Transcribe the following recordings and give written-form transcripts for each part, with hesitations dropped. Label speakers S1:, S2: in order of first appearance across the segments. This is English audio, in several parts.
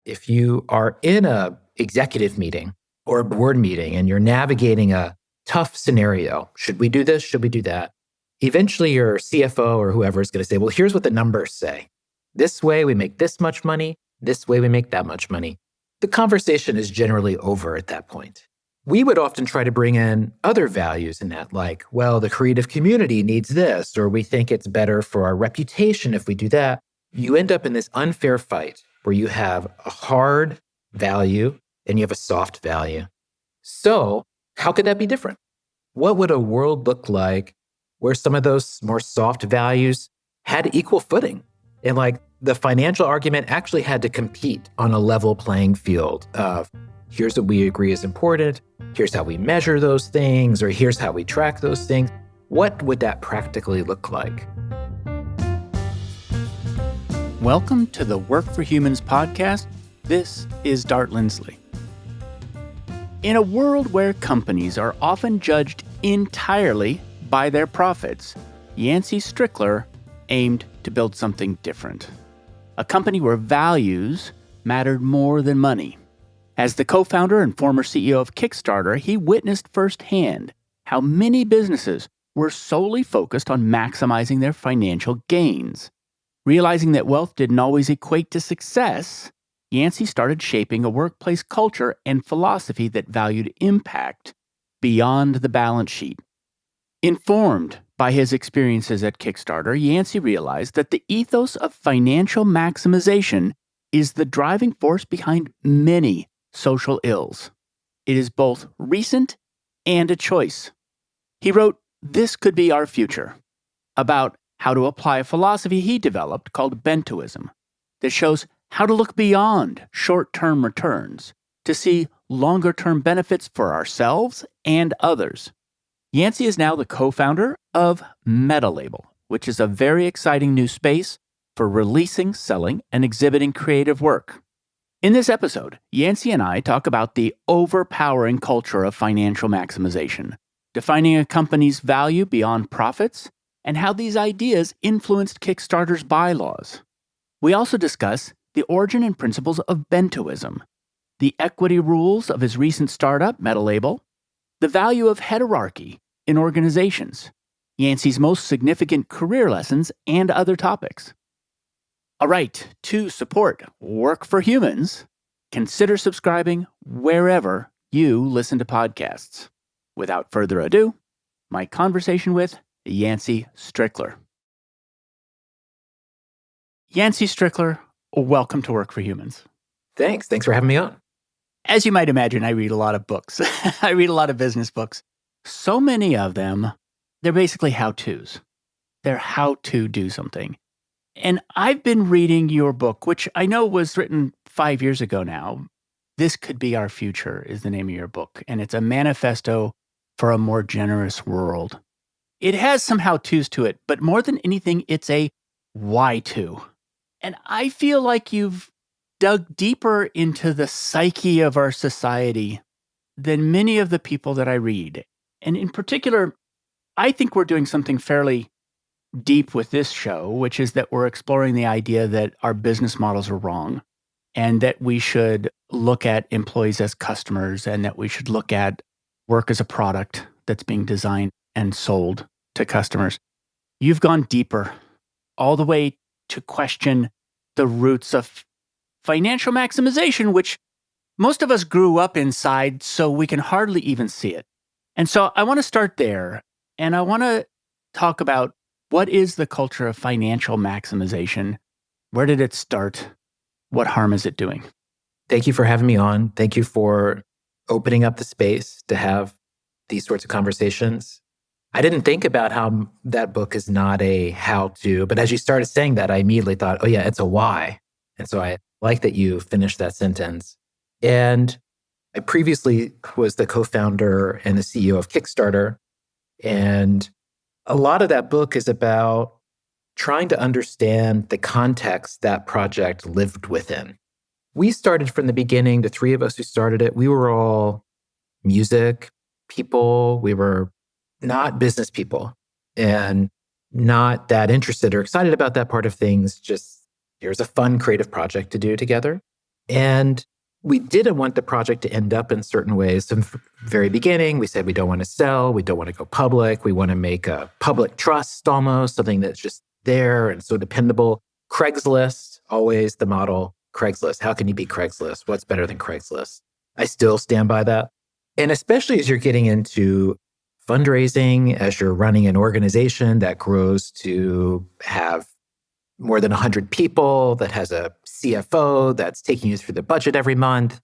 S1: If you are in a executive meeting or a board meeting and you're navigating a tough scenario, should we do this? Should we do that? Eventually your CFO or whoever is going to say, well, here's what the numbers say. This way we make this much money. This way we make that much money. The conversation is generally over at that point. We would often try to bring in other values in that, like, well, the creative community needs this, or we think it's better for our reputation if we do that. You end up in this unfair fight where you have a hard value and you have a soft value. So how could that be different? What would a world look like where some of those more soft values had equal footing? And like the financial argument actually had to compete on a level playing field of here's what we agree is important, here's how we measure those things, or here's how we track those things. What would that practically look like?
S2: Welcome to the Work for Humans podcast. This is Dart Lindsley. In a world where companies are often judged entirely by their profits, Yancey Strickler aimed to build something different. A company where values mattered more than money. As the co-founder and former CEO of Kickstarter, he witnessed firsthand how many businesses were solely focused on maximizing their financial gains. Realizing that wealth didn't always equate to success, Yancey started shaping a workplace culture and philosophy that valued impact beyond the balance sheet. Informed by his experiences at Kickstarter, Yancey realized that the ethos of financial maximization is the driving force behind many social ills. It is both recent and a choice. He wrote, "This Could Be Our Future," about how to apply a philosophy he developed called Bentoism that shows how to look beyond short-term returns to see longer-term benefits for ourselves and others. Yancey is now the co-founder of Metalabel, which is a very exciting new space for releasing, selling, and exhibiting creative work. In this episode, Yancey and I talk about the overpowering culture of financial maximization, defining a company's value beyond profits, and how these ideas influenced Kickstarter's bylaws. We also discuss the origin and principles of Bentoism, the equity rules of his recent startup, Metalabel, the value of hierarchy in organizations, Yancey's most significant career lessons, and other topics. All right, to support Work for Humans, consider subscribing wherever you listen to podcasts. Without further ado, my conversation with Yancey Strickler. Yancey Strickler, welcome to Work for Humans.
S1: Thanks for having me on.
S2: As you might imagine, I read a lot of books. I read a lot of business books. So many of them, they're basically how-tos. They're how to do something. And I've been reading your book, which I know was written 5 years ago now. This Could Be Our Future is the name of your book, and it's a manifesto for a more generous world. It has some how-tos to it, but more than anything, it's a why-to. And I feel like you've dug deeper into the psyche of our society than many of the people that I read. And in particular, I think we're doing something fairly deep with this show, which is that we're exploring the idea that our business models are wrong and that we should look at employees as customers and that we should look at work as a product that's being designed and sold to customers. You've gone deeper, all the way to question the roots of financial maximization, which most of us grew up inside, so we can hardly even see it. And so I want to start there, and I want to talk about what is the culture of financial maximization? Where did it start? What harm is it doing?
S1: Thank you for having me on. Thank you for opening up the space to have these sorts of conversations. I didn't think about how that book is not a how-to, but as you started saying that, I immediately thought, oh yeah, it's a why. And so I like that you finished that sentence. And I previously was the co-founder and the CEO of Kickstarter. And a lot of that book is about trying to understand the context that project lived within. We started from the beginning, the three of us who started it, we were all music people. We were not business people and not that interested or excited about that part of things. Just here's a fun creative project to do together. And we didn't want the project to end up in certain ways. From the very beginning, we said we don't want to sell, we don't want to go public, we want to make a public trust almost, something that's just there and so dependable. Craigslist, always the model. Craigslist. How can you beat Craigslist? What's better than Craigslist? I still stand by that. And especially as you're getting into fundraising, as you're running an organization that grows to have more than 100 people, that has a CFO that's taking you through the budget every month,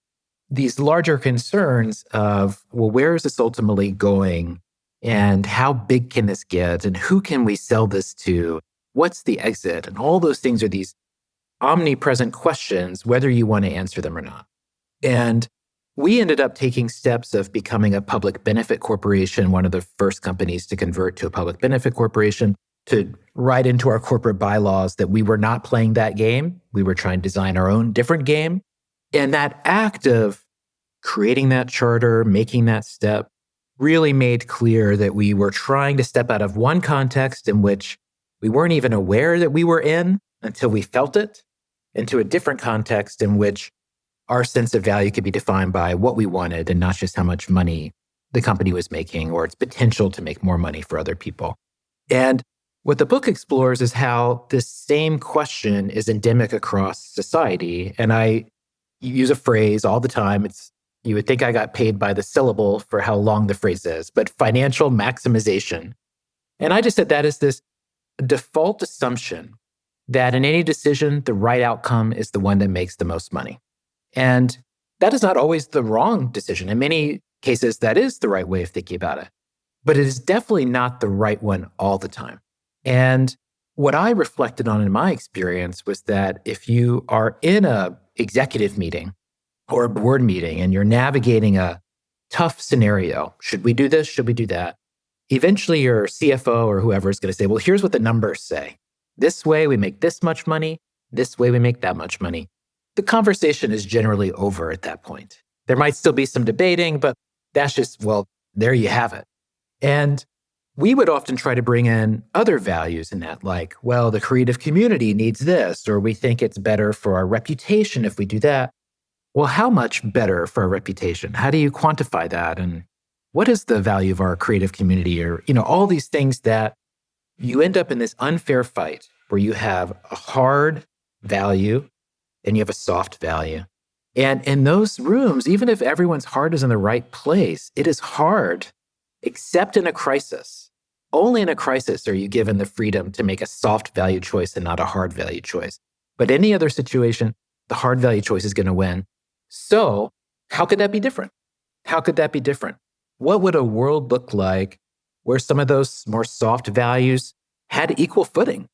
S1: these larger concerns of, well, where is this ultimately going? And how big can this get? And who can we sell this to? What's the exit? And all those things are these omnipresent questions, whether you want to answer them or not. And we ended up taking steps of becoming a public benefit corporation, one of the first companies to convert to a public benefit corporation, to write into our corporate bylaws that we were not playing that game. We were trying to design our own different game. And that act of creating that charter, making that step, really made clear that we were trying to step out of one context in which we weren't even aware that we were in until we felt it, into a different context in which our sense of value could be defined by what we wanted and not just how much money the company was making or its potential to make more money for other people. And what the book explores is how this same question is endemic across society. And I use a phrase all the time. You would think I got paid by the syllable for how long the phrase is, but financial maximization. And I just said that is this default assumption that in any decision, the right outcome is the one that makes the most money. And that is not always the wrong decision. In many cases, that is the right way of thinking about it. But it is definitely not the right one all the time. And what I reflected on in my experience was that if you are in an executive meeting or a board meeting and you're navigating a tough scenario, should we do this? Should we do that? Eventually, your CFO or whoever is going to say, well, here's what the numbers say. This way, we make this much money. This way, we make that much money. The conversation is generally over at that point. There might still be some debating, but that's just, well, there you have it. And we would often try to bring in other values in that, like, well, the creative community needs this, or we think it's better for our reputation if we do that. Well, how much better for our reputation? How do you quantify that? And what is the value of our creative community? Or, all these things that you end up in this unfair fight where you have a hard value and you have a soft value. And in those rooms, even if everyone's heart is in the right place, it is hard, except in a crisis. Only in a crisis are you given the freedom to make a soft value choice and not a hard value choice. But any other situation, the hard value choice is going to win. So how could that be different? How could that be different? What would a world look like where some of those more soft values had equal footing?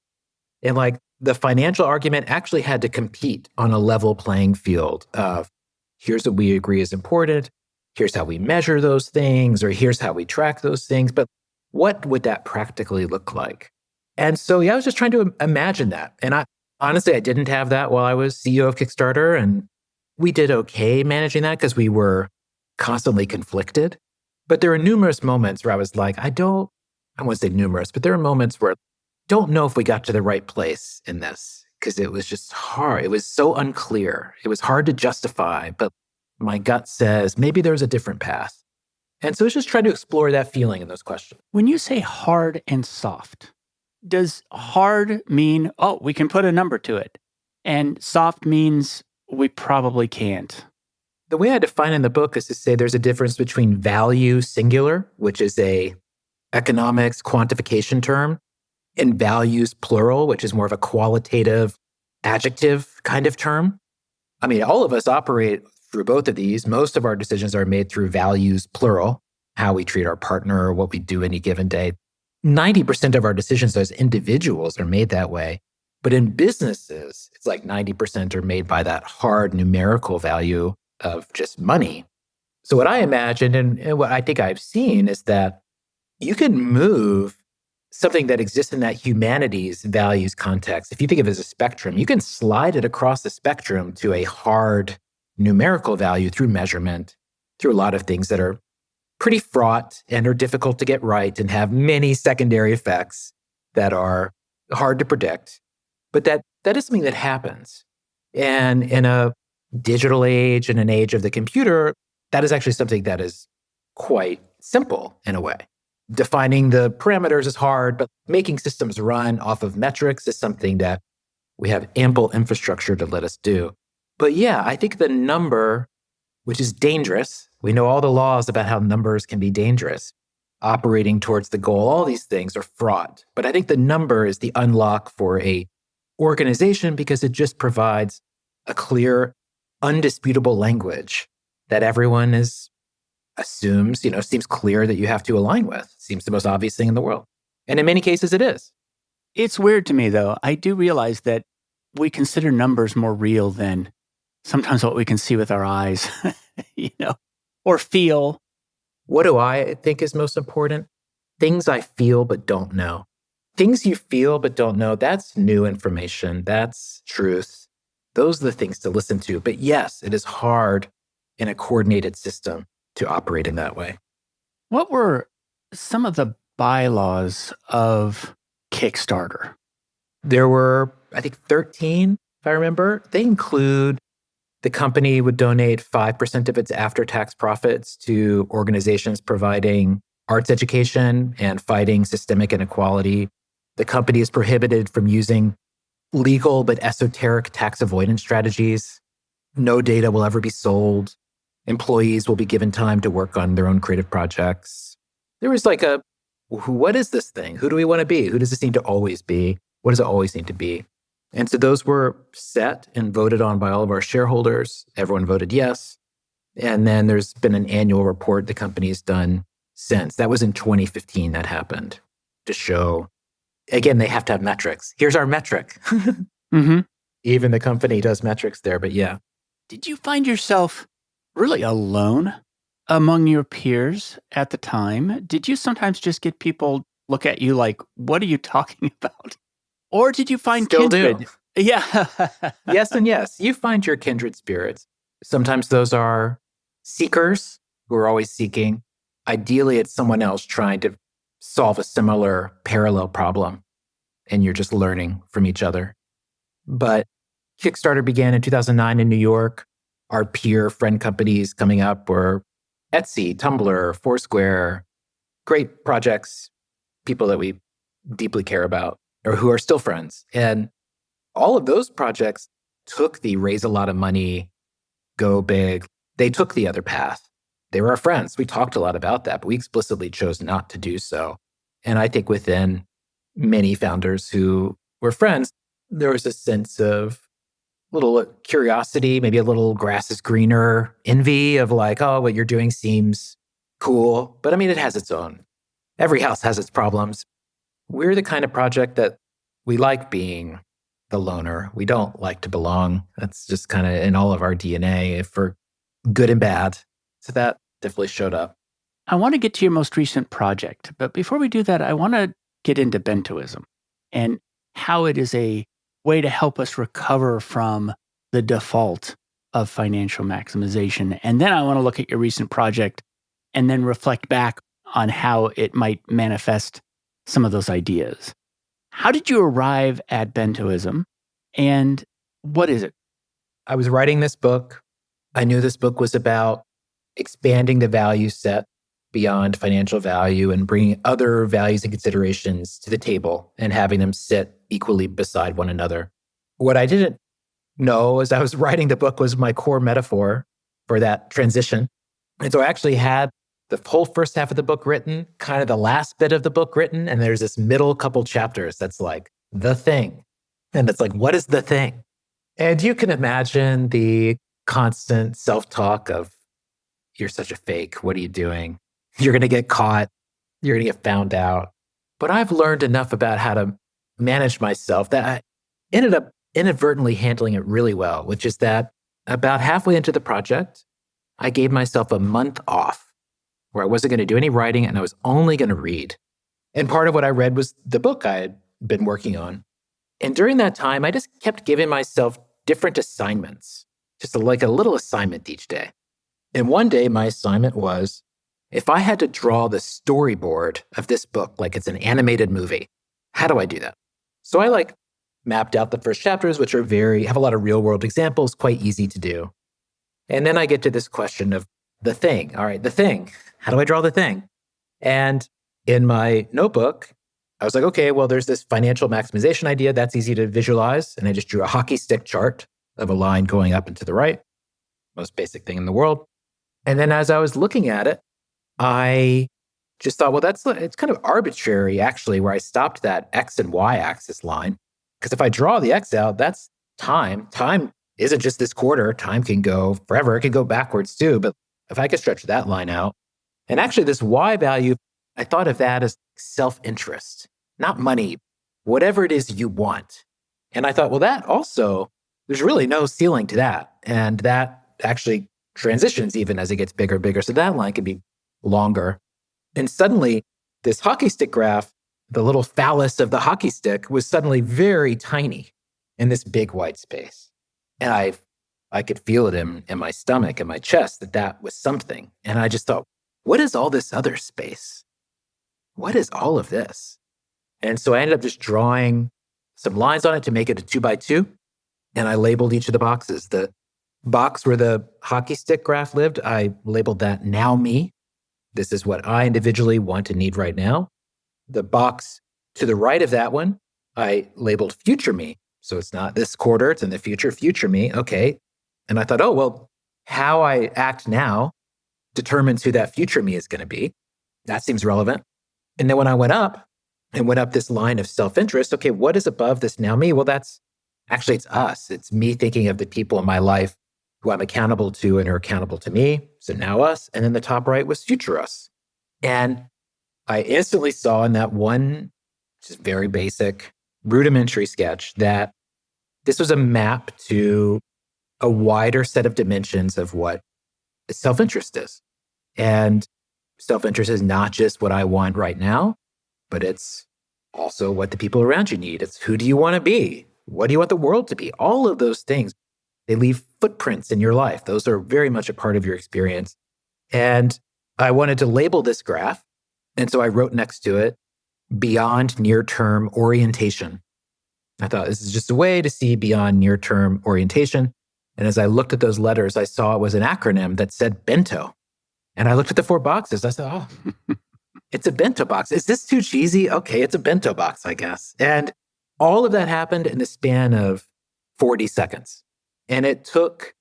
S1: And like the financial argument actually had to compete on a level playing field of here's what we agree is important, here's how we measure those things, or here's how we track those things. But what would that practically look like? And so, I was just trying to imagine that. And I didn't have that while I was CEO of Kickstarter. And we did okay managing that because we were constantly conflicted. But there were numerous moments where I was like, I won't say numerous, but there are moments where I don't know if we got to the right place in this because it was just hard. It was so unclear. It was hard to justify, but my gut says maybe there's a different path. And so it's just trying to explore that feeling in those questions.
S2: When you say hard and soft, does hard mean, oh, we can put a number to it? And soft means we probably can't?
S1: The way I define it in the book is to say there's a difference between value singular, which is a economics quantification term, and values plural, which is more of a qualitative adjective kind of term. I mean, all of us operate through both of these. Most of our decisions are made through values plural, how we treat our partner, what we do any given day. 90% of our decisions as individuals are made that way. But in businesses, it's like 90% are made by that hard numerical value of just money. So what I imagine and what I think I've seen is that you can move something that exists in that humanities values context. If you think of it as a spectrum, you can slide it across the spectrum to a hard numerical value through measurement, through a lot of things that are pretty fraught and are difficult to get right and have many secondary effects that are hard to predict. But that is something that happens. And in a digital age and an age of the computer, that is actually something that is quite simple in a way. Defining the parameters is hard, but making systems run off of metrics is something that we have ample infrastructure to let us do. But yeah, I think the number, which is dangerous, we know all the laws about how numbers can be dangerous, operating towards the goal, all these things are fraught. But I think the number is the unlock for a organization because it just provides a clear, undisputable language that everyone assumes, seems clear that you have to align with. Seems the most obvious thing in the world. And in many cases, it is.
S2: It's weird to me, though. I do realize that we consider numbers more real than sometimes what we can see with our eyes, or feel.
S1: What do I think is most important? Things I feel but don't know. Things you feel but don't know, that's new information. That's truth. Those are the things to listen to. But yes, it is hard in a coordinated system to operate in that way.
S2: What were some of the bylaws of Kickstarter?
S1: There were, I think, 13, if I remember. They include the company would donate 5% of its after-tax profits to organizations providing arts education and fighting systemic inequality. The company is prohibited from using legal but esoteric tax avoidance strategies. No data will ever be sold. Employees will be given time to work on their own creative projects. There was like what is this thing? Who do we want to be? Who does this need to always be? What does it always need to be? And so those were set and voted on by all of our shareholders. Everyone voted yes. And then there's been an annual report the company's done since. That was in 2015 that happened to show, again, they have to have metrics. Here's our metric.
S2: Mm-hmm.
S1: Even the company does metrics there, but yeah.
S2: Did you find yourself really alone among your peers at the time? Did you sometimes just get people look at you like, what are you talking about? Or did you find
S1: Still
S2: kindred?
S1: do.
S2: Yeah.
S1: Yes and yes. You find your kindred spirits. Sometimes those are seekers who are always seeking. Ideally, it's someone else trying to solve a similar parallel problem, and you're just learning from each other. But Kickstarter began in 2009 in New York. Our peer friend companies coming up were Etsy, Tumblr, Foursquare, great projects, people that we deeply care about or who are still friends. And all of those projects took the raise a lot of money, go big. They took the other path. They were our friends. We talked a lot about that, but we explicitly chose not to do so. And I think within many founders who were friends, there was a sense of little curiosity, maybe a little grass is greener envy of like, oh, what you're doing seems cool. But I mean, it has its own. Every house has its problems. We're the kind of project that we like being the loner. We don't like to belong. That's just kind of in all of our DNA for good and bad. So that definitely showed up.
S2: I want to get to your most recent project. But before we do that, I want to get into Bentoism and how it is a way to help us recover from the default of financial maximization. And then I want to look at your recent project and then reflect back on how it might manifest some of those ideas. How did you arrive at Bentoism, and what is it?
S1: I was writing this book. I knew this book was about expanding the value set beyond financial value and bringing other values and considerations to the table and having them sit equally beside one another. What I didn't know as I was writing the book was my core metaphor for that transition. And so I actually had the whole first half of the book written, kind of the last bit of the book written, and there's this middle couple chapters that's like, the thing. And it's like, what is the thing? And you can imagine the constant self-talk of, you're such a fake. What are you doing? You're going to get caught. You're going to get found out. But I've learned enough about how to manage myself that I ended up inadvertently handling it really well, which is that about halfway into the project, I gave myself a month off where I wasn't going to do any writing and I was only going to read. And part of what I read was the book I had been working on. And during that time, I just kept giving myself different assignments, just like a little assignment each day. And one day, my assignment was, if I had to draw the storyboard of this book like it's an animated movie, how do I do that? So I mapped out the first chapters, which are have a lot of real world examples, quite easy to do. And then I get to this question of the thing. All right, the thing. How do I draw the thing? And in my notebook, I was like, okay, well, there's this financial maximization idea. That's easy to visualize. And I just drew a hockey stick chart of a line going up and to the right, most basic thing in the world. And then as I was looking at it, I just thought, well, it's kind of arbitrary, actually, where I stopped that X and Y axis line. Because if I draw the X out, that's time. Time isn't just this quarter. Time can go forever. It can go backwards too. But if I could stretch that line out, and actually this Y value, I thought of that as self-interest, not money, whatever it is you want. And I thought, well, that also, there's really no ceiling to that. And that actually transitions even as it gets bigger and bigger. So that line can be longer. And suddenly, this hockey stick graph, the little phallus of the hockey stick was suddenly very tiny in this big white space. And I could feel it in my stomach and my chest that was something. And I just thought, what is all this other space? What is all of this? And so I ended up just drawing some lines on it to make it a 2x2. And I labeled each of the boxes. The box where the hockey stick graph lived, I labeled that now me. This is what I individually want and need right now. The box to the right of that one, I labeled future me. So it's not this quarter, it's in the future me. Okay. And I thought, oh, well, how I act now determines who that future me is going to be. That seems relevant. And then when I went up this line of self-interest, okay, what is above this now me? Well, it's us. It's me thinking of the people in my life who I'm accountable to and are accountable to me. So now us. And then the top right was future us. And I instantly saw in that one, just very basic, rudimentary sketch that this was a map to a wider set of dimensions of what self-interest is. And self-interest is not just what I want right now, but it's also what the people around you need. It's who do you want to be? What do you want the world to be? All of those things, they leave footprints in your life. Those are very much a part of your experience. And I wanted to label this graph. And so I wrote next to it, beyond near-term orientation. I thought this is just a way to see beyond near-term orientation. And as I looked at those letters, I saw it was an acronym that said bento. And I looked at the 4 boxes. I said, oh, it's a bento box. Is this too cheesy? Okay, it's a bento box, I guess. And all of that happened in the span of 40 seconds. And it took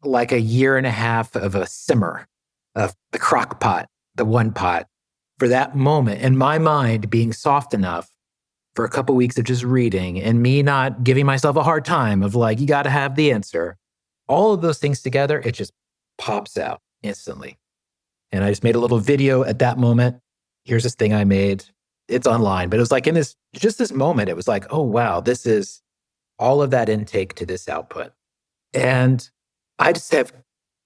S1: like a year and a half of a simmer of the crock pot, the one pot, for that moment in my mind being soft enough for a couple weeks of just reading and me not giving myself a hard time of like, you got to have the answer. All of those things together, it just pops out instantly. And I just made a little video at that moment. Here's this thing I made. It's online, but it was like in this moment, it was like, oh, wow, this is all of that intake to this output. And I just have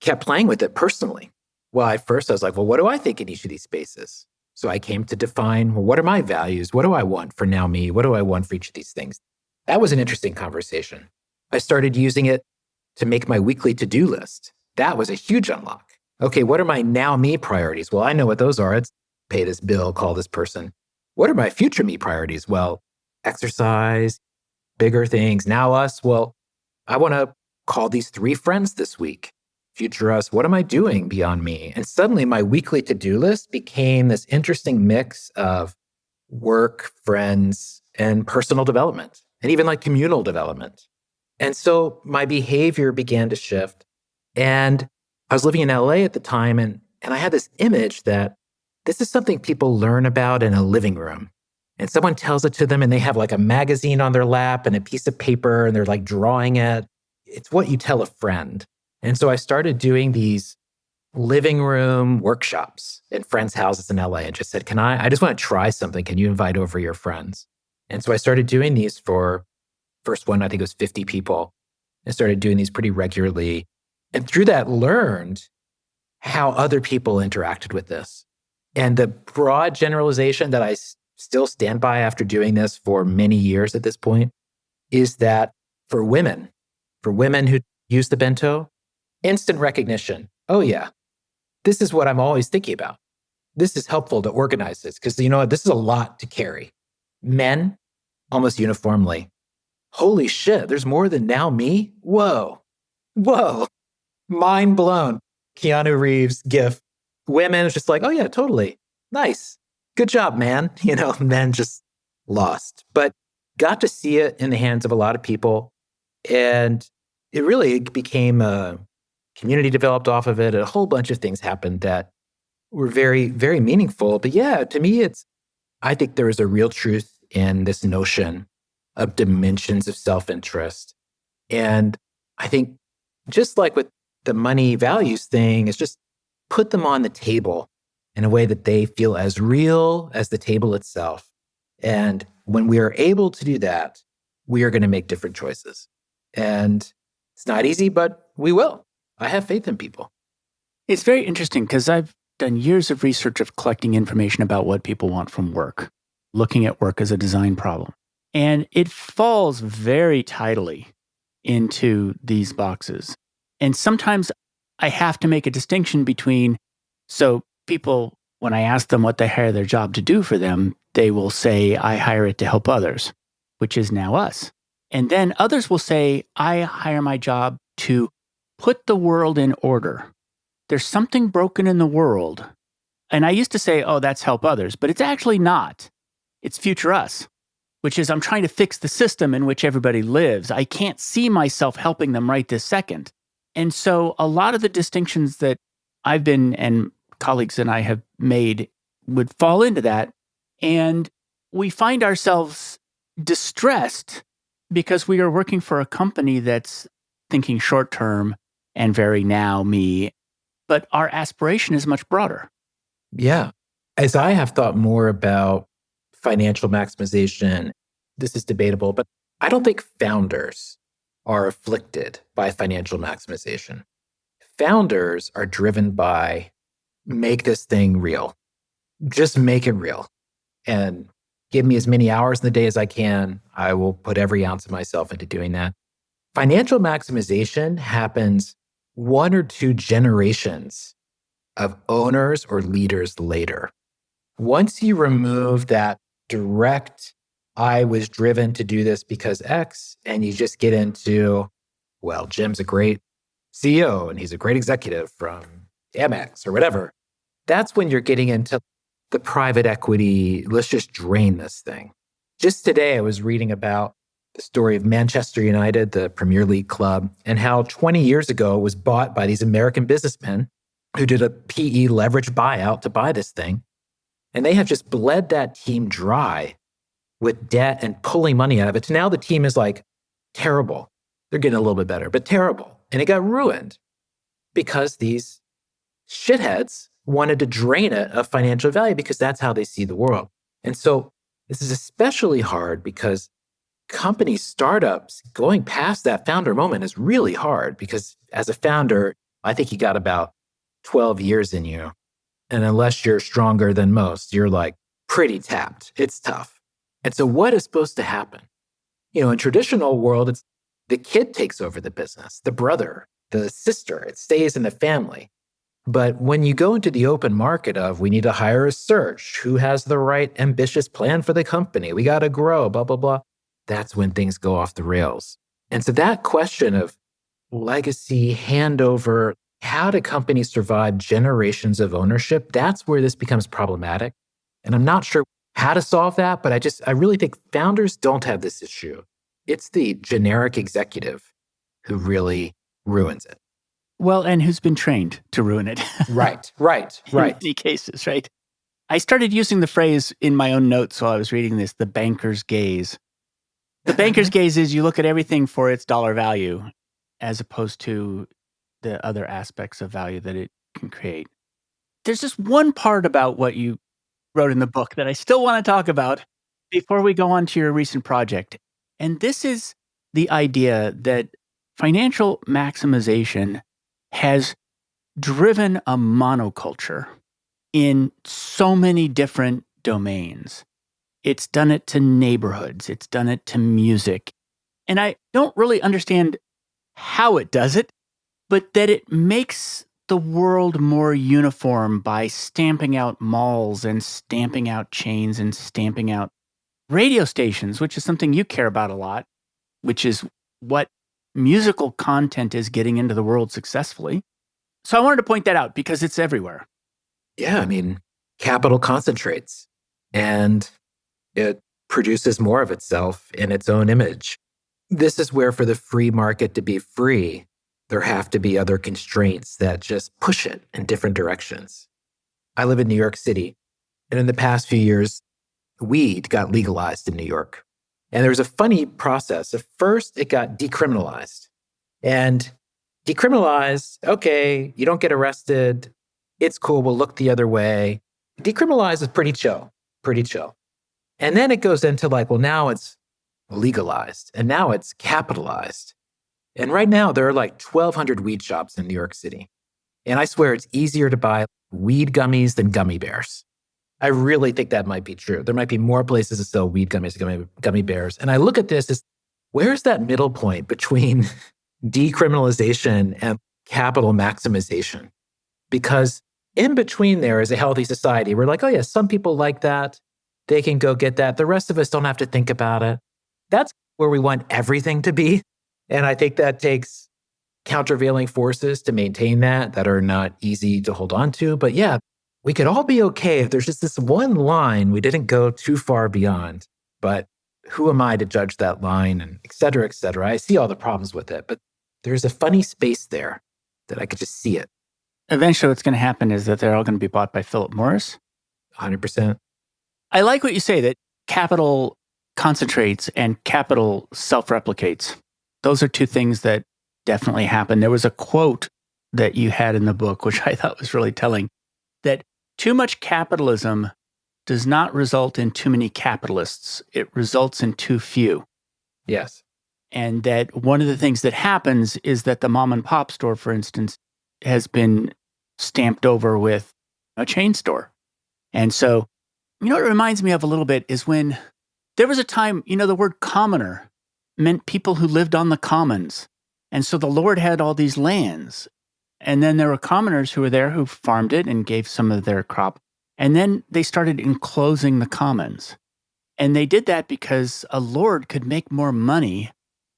S1: kept playing with it personally. Well, at first I was like, well, what do I think in each of these spaces? So I came to define, well, what are my values? What do I want for now me? What do I want for each of these things? That was an interesting conversation. I started using it to make my weekly to-do list. That was a huge unlock. Okay, what are my now me priorities? Well, I know what those are. It's pay this bill, call this person. What are my future me priorities? Well, exercise, bigger things. Now us, well, I want to call these 3 friends this week. Future us, what am I doing beyond me? And suddenly my weekly to-do list became this interesting mix of work, friends, and personal development, and even like communal development. And so my behavior began to shift. And I was living in LA at the time, and I had this image that this is something people learn about in a living room. And someone tells it to them, and they have like a magazine on their lap and a piece of paper, and they're like drawing it. It's what you tell a friend. And so I started doing these living room workshops in friends' houses in LA and just said, I just want to try something. Can you invite over your friends? And so I started doing these for, first one, I think it was 50 people. I started doing these pretty regularly. And through that, learned how other people interacted with this. And the broad generalization that I still stand by after doing this for many years at this point is that for women who use the bento, instant recognition. Oh yeah, this is what I'm always thinking about. This is helpful to organize this because you know what? This is a lot to carry. Men, almost uniformly, holy shit, there's more than now me? Whoa. Mind blown. Keanu Reeves gif. Women is just like, oh yeah, totally. Nice. Good job, man. And then just lost. But got to see it in the hands of a lot of people. And it really became a community developed off of it. A whole bunch of things happened that were very, very meaningful. But yeah, to me, I think there is a real truth in this notion of dimensions of self-interest. And I think just like with the money values thing, is just put them on the table in a way that they feel as real as the table itself. And when we are able to do that, we are going to make different choices. And it's not easy, but we will. I have faith in people.
S2: It's very interesting because I've done years of research of collecting information about what people want from work, looking at work as a design problem. And it falls very tidily into these boxes. And sometimes I have to make a distinction between, so people, when I ask them what they hire their job to do for them, they will say, I hire it to help others, which is now us. And then others will say, I hire my job to put the world in order. There's something broken in the world. And I used to say, oh, that's help others, but it's actually not. It's future us, which is I'm trying to fix the system in which everybody lives. I can't see myself helping them right this second. And so a lot of the distinctions that I've been and colleagues and I have made would fall into that. And we find ourselves distressed because we are working for a company that's thinking short term and very now me, but our aspiration is much broader.
S1: Yeah. As I have thought more about financial maximization, this is debatable, but I don't think founders are afflicted by financial maximization. Founders are driven by make this thing real. Just make it real. And give me as many hours in the day as I can. I will put every ounce of myself into doing that. Financial maximization happens 1 or 2 generations of owners or leaders later. Once you remove that direct, I was driven to do this because X, and you just get into, well, Jim's a great CEO and he's a great executive from Amex or whatever. That's when you're getting into the private equity, let's just drain this thing. Just today, I was reading about the story of Manchester United, the Premier League club, and how 20 years ago it was bought by these American businessmen who did a PE leverage buyout to buy this thing. And they have just bled that team dry with debt and pulling money out of it. So now the team is like terrible. They're getting a little bit better, but terrible. And it got ruined because these shitheads wanted to drain it of financial value because that's how they see the world. And so this is especially hard because companies, startups, going past that founder moment is really hard because as a founder, I think you got about 12 years in you. And unless you're stronger than most, you're like pretty tapped. It's tough. And so what is supposed to happen? In traditional world, it's the kid takes over the business, the brother, the sister, it stays in the family. But when you go into the open market of we need to hire a search, who has the right ambitious plan for the company, we got to grow, blah, blah, blah, that's when things go off the rails. And so that question of legacy, handover, how do companies survive generations of ownership? That's where this becomes problematic. And I'm not sure how to solve that, but I really think founders don't have this issue. It's the generic executive who really ruins it.
S2: Well, and who's been trained to ruin it.
S1: Right.
S2: In many cases, right? I started using the phrase in my own notes while I was reading this, the banker's gaze. The banker's gaze is you look at everything for its dollar value as opposed to the other aspects of value that it can create. There's just one part about what you wrote in the book that I still want to talk about before we go on to your recent project. And this is the idea that financial maximization has driven a monoculture in so many different domains. It's done it to neighborhoods. It's done it to music. And I don't really understand how it does it, but that it makes the world more uniform by stamping out malls and stamping out chains and stamping out radio stations, which is something you care about a lot, which is what musical content is getting into the world successfully. So I wanted to point that out because it's everywhere.
S1: Yeah, I mean, capital concentrates and it produces more of itself in its own image. This is where, for the free market to be free, there have to be other constraints that just push it in different directions. I live in New York City, and in the past few years, weed got legalized in New York. And there was a funny process. At first, it got decriminalized. And decriminalized, okay, you don't get arrested. It's cool. We'll look the other way. Decriminalized is pretty chill, pretty chill. And then it goes into like, well, now it's legalized and now it's capitalized. And right now, there are like 1,200 weed shops in New York City. And I swear it's easier to buy weed gummies than gummy bears. I really think that might be true. There might be more places to sell weed gummies than gummy bears. And I look at this as, where's that middle point between decriminalization and capital maximization? Because in between there is a healthy society. We're like, oh yeah, some people like that. They can go get that. The rest of us don't have to think about it. That's where we want everything to be. And I think that takes countervailing forces to maintain that are not easy to hold on to. But yeah, we could all be okay if there's just this one line we didn't go too far beyond. But who am I to judge that line, and et cetera, et cetera. I see all the problems with it, but there's a funny space there that I could just see it.
S2: Eventually what's going to happen is that they're all going to be bought by Philip Morris.
S1: 100%.
S2: I like what you say, that capital concentrates and capital self-replicates. Those are two things that definitely happen. There was a quote that you had in the book, which I thought was really telling, that too much capitalism does not result in too many capitalists. It results in too few.
S1: Yes.
S2: And that one of the things that happens is that the mom and pop store, for instance, has been stamped over with a chain store. And so, what it reminds me of a little bit is when there was a time, the word commoner meant people who lived on the commons. And so the Lord had all these lands. And then there were commoners who were there who farmed it and gave some of their crop. And then they started enclosing the commons. And they did that because a lord could make more money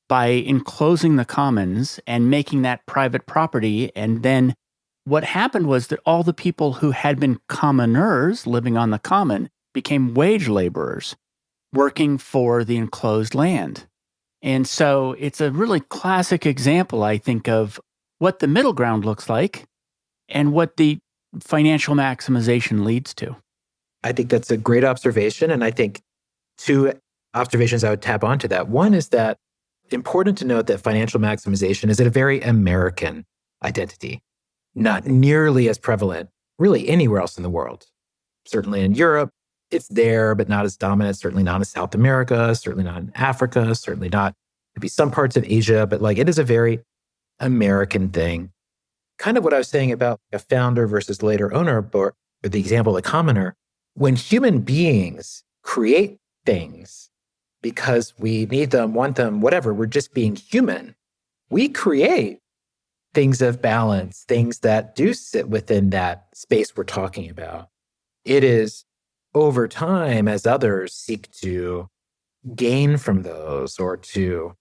S2: by enclosing the commons and making that private property. And then what happened was that all the people who had been commoners living on the common became wage laborers working for the enclosed land. And so it's a really classic example, I think, of what the middle ground looks like and what the financial maximization leads to.
S1: I think that's a great observation. And I think two observations I would tap onto that. One is that important to note that financial maximization is a very American identity, not nearly as prevalent really anywhere else in the world. Certainly in Europe, it's there, but not as dominant, certainly not in South America, certainly not in Africa, certainly not, maybe some parts of Asia, but like it is a very American thing. Kind of what I was saying about a founder versus later owner, or the example of the commoner. When human beings create things because we need them, want them, whatever, we're just being human, we create things of balance, things that do sit within that space we're talking about. It is over time, as others seek to gain from those or to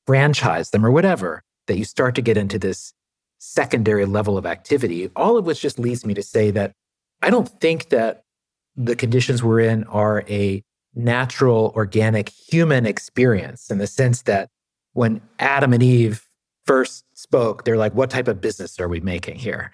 S1: franchise them or whatever, that you start to get into this secondary level of activity, all of which just leads me to say that I don't think that the conditions we're in are a natural, organic human experience, in the sense that when Adam and Eve first spoke, they're like, what type of business are we making here?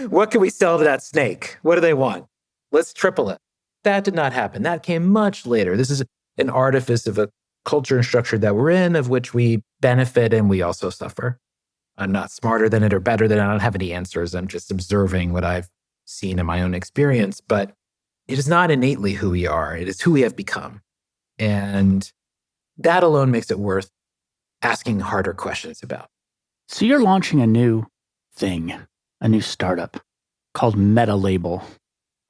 S1: What can we sell to that snake? What do they want? Let's triple it. That did not happen. That came much later. This is an artifice of a culture and structure that we're in, of which we benefit and we also suffer. I'm not smarter than it or better than it. I don't have any answers. I'm just observing what I've seen in my own experience. But it is not innately who we are. It is who we have become. And that alone makes it worth asking harder questions about.
S2: So you're launching a new thing, a new startup called Metalabel.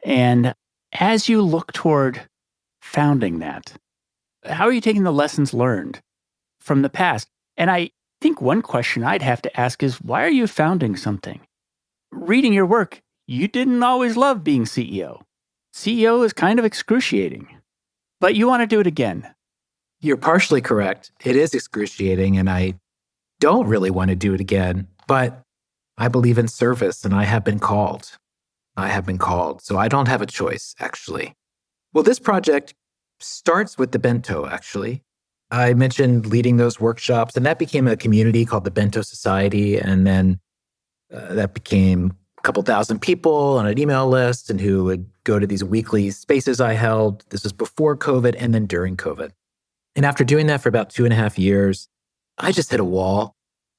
S2: And as you look toward founding that, how are you taking the lessons learned from the past? And I think one question I'd have to ask is, why are you founding something? Reading your work, you didn't always love being CEO. CEO is kind of excruciating, but you want to do it again.
S1: You're partially correct. It is excruciating, and I don't really want to do it again, but I believe in service, and I have been called. I have been called, so I don't have a choice, actually. Well, this project starts with the bento, actually. I mentioned leading those workshops, and that became a community called the Bento Society, and then that became a couple thousand people on an email list and who would go to these weekly spaces I held. This was before COVID and then during COVID. And after doing that for about 2.5 years, I just hit a wall.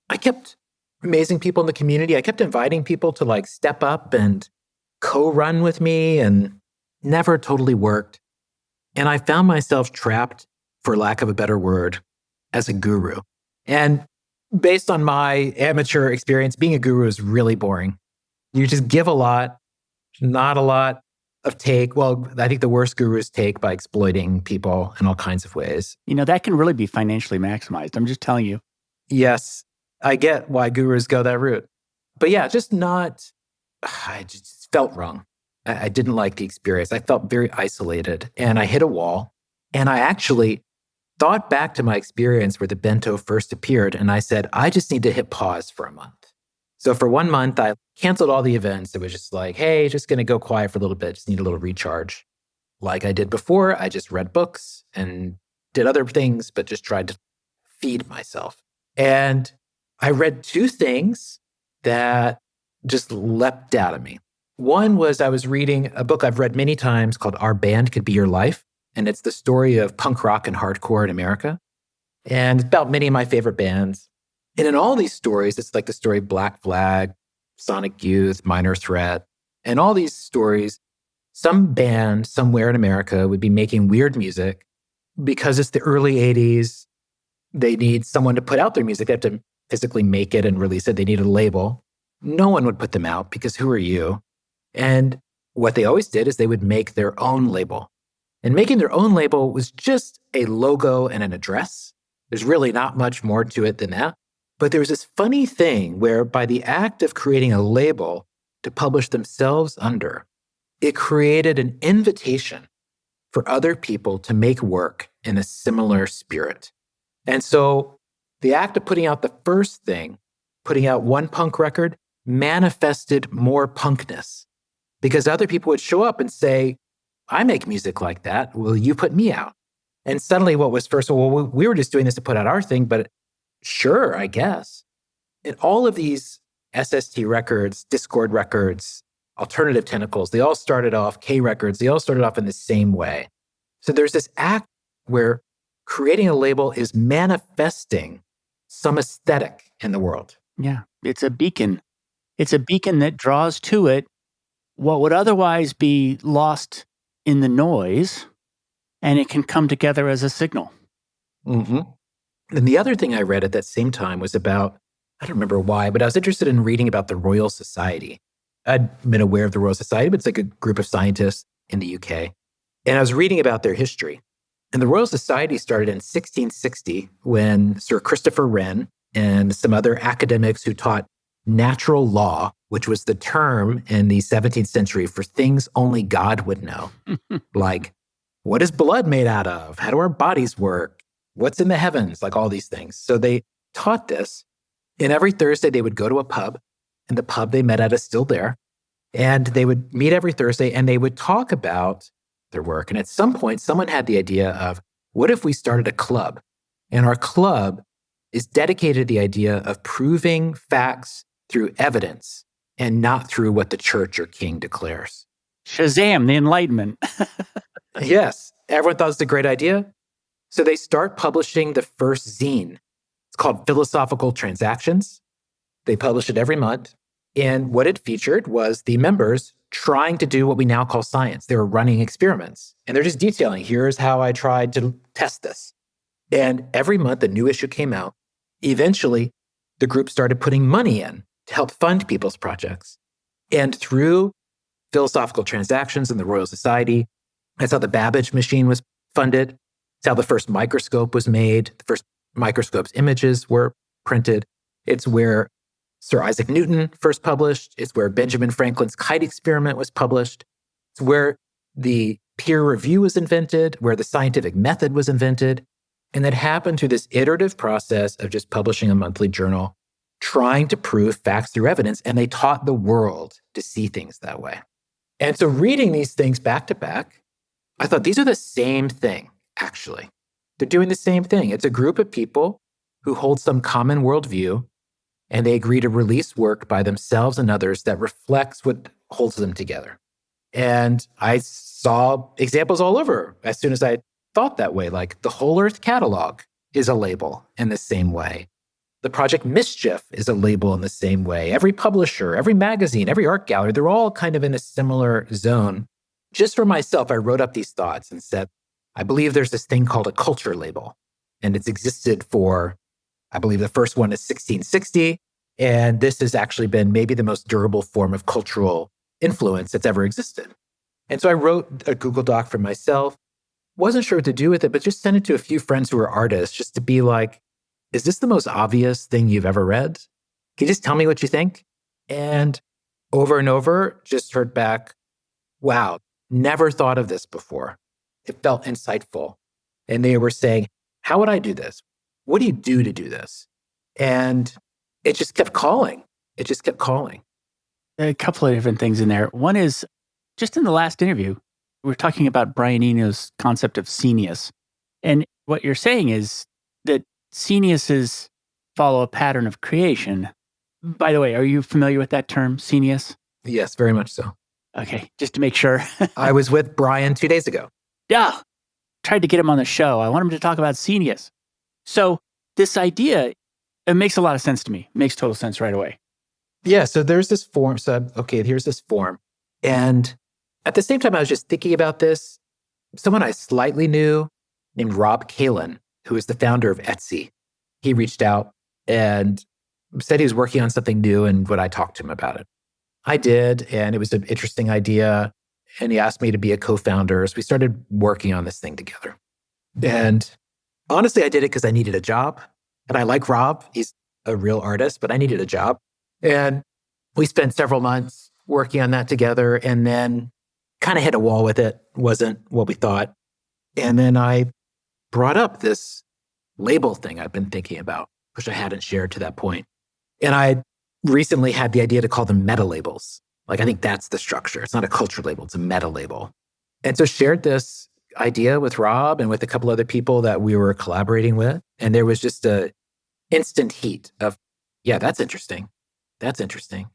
S1: I kept amazing people in the community. I kept inviting people to like step up and co-run with me, and never totally worked. And I found myself trapped, for lack of a better word, as a guru. And based on my amateur experience, being a guru is really boring. You just give a lot, not a lot of take. Well, I think the worst gurus take by exploiting people in all kinds of ways.
S2: That can really be financially maximized. I'm just telling you.
S1: Yes, I get why gurus go that route. But yeah, I just felt wrong. I didn't like the experience. I felt very isolated, and I hit a wall. And I actually thought back to my experience where the bento first appeared, and I said, I just need to hit pause for a month. So for 1 month, I canceled all the events. It was just like, hey, just going to go quiet for a little bit. Just need a little recharge. Like I did before, I just read books and did other things, but just tried to feed myself. And I read 2 things that just leapt out at me. One was I was reading a book I've read many times called Our Band Could Be Your Life. And it's the story of punk rock and hardcore in America. And it's about many of my favorite bands. And in all these stories, it's like the story of Black Flag, Sonic Youth, Minor Threat. And all these stories, some band somewhere in America would be making weird music because it's the early 80s. They need someone to put out their music. They have to physically make it and release it. They need a label. No one would put them out because who are you? And what they always did is they would make their own label. And making their own label was just a logo and an address. There's really not much more to it than that. But there was this funny thing where by the act of creating a label to publish themselves under, it created an invitation for other people to make work in a similar spirit. And so the act of putting out the first thing, putting out one punk record, manifested more punkness because other people would show up and say, I make music like that. Will you put me out? And suddenly what was first, well, we were just doing this to put out our thing, but sure, I guess. And all of these SST records, Discord records, Alternative Tentacles, they all started off, K records, they all started off in the same way. So there's this act where creating a label is manifesting some aesthetic in the world.
S2: Yeah, it's a beacon. It's a beacon that draws to it what would otherwise be lost in the noise, and it can come together as a signal.
S1: Mm-hmm. And the other thing I read at that same time was about, I don't remember why, but I was interested in reading about the Royal Society. I'd been aware of the Royal Society, but it's like a group of scientists in the UK. And I was reading about their history. And the Royal Society started in 1660 when Sir Christopher Wren and some other academics who taught natural law, which was the term in the 17th century for things only God would know. Like, what is blood made out of? How do our bodies work? What's in the heavens? Like all these things. So they taught this. And every Thursday they would go to a pub. And the pub they met at is still there. And they would meet every Thursday and they would talk about their work. And at some point, someone had the idea of, what if we started a club? And our club is dedicated to the idea of proving facts through evidence and not through what the church or king declares.
S2: Shazam, the Enlightenment.
S1: Yes, everyone thought it was a great idea. So they start publishing the first zine. It's called Philosophical Transactions. They publish it every month. And what it featured was the members trying to do what we now call science. They were running experiments. And they're just detailing, here's how I tried to test this. And every month, a new issue came out. Eventually, the group started putting money in to help fund people's projects. And through Philosophical Transactions and the Royal Society, that's how the Babbage machine was funded. It's how the first microscope was made. The first microscope's images were printed. It's where Sir Isaac Newton first published. It's where Benjamin Franklin's kite experiment was published. It's where the peer review was invented, where the scientific method was invented. And that happened through this iterative process of just publishing a monthly journal, trying to prove facts through evidence. And they taught the world to see things that way. And so reading these things back to back, I thought these are the same thing, actually. They're doing the same thing. It's a group of people who hold some common worldview, and they agree to release work by themselves and others that reflects what holds them together. And I saw examples all over as soon as I thought that way, like the Whole Earth Catalog is a label in the same way. The Project Mischief is a label in the same way. Every publisher, every magazine, every art gallery, they're all kind of in a similar zone. Just for myself, I wrote up these thoughts and said, I believe there's this thing called a culture label. And it's existed for, I believe the first one is 1660. And this has actually been maybe the most durable form of cultural influence that's ever existed. And so I wrote a Google Doc for myself. Wasn't sure what to do with it, but just sent it to a few friends who are artists just to be like, is this the most obvious thing you've ever read? Can you just tell me what you think? And over, just heard back, wow, never thought of this before. It felt insightful. And they were saying, how would I do this? What do you do to do this? And it just kept calling. It just kept calling.
S2: A couple of different things in there. One is, just in the last interview, we were talking about Brian Eno's concept of scenius. And what you're saying is that sceniuses follow a pattern of creation. By the way, are you familiar with that term, scenius?
S1: Yes, very much so.
S2: Okay, just to make sure.
S1: I was with Brian 2 days ago.
S2: Yeah, tried to get him on the show. I want him to talk about scenius. So this idea, it makes a lot of sense to me. It makes total sense right away.
S1: Yeah, so there's this form. So, okay, here's this form. And at the same time, I was just thinking about this. Someone I slightly knew named Rob Kalin, who is the founder of Etsy, he reached out and said he was working on something new and would I talk to him about it. I did, and it was an interesting idea. And he asked me to be a co-founder. So we started working on this thing together. And honestly, I did it because I needed a job. And I like Rob. He's a real artist, but I needed a job. And we spent several months working on that together and then kind of hit a wall with it. Wasn't what we thought. And then I brought up this label thing I've been thinking about, which I hadn't shared to that point. And I recently had the idea to call them meta labels. Like, I think that's the structure. It's not a culture label, it's a meta label. And so shared this idea with Rob and with a couple other people that we were collaborating with. And there was just a instant heat of, yeah, that's interesting. That's interesting.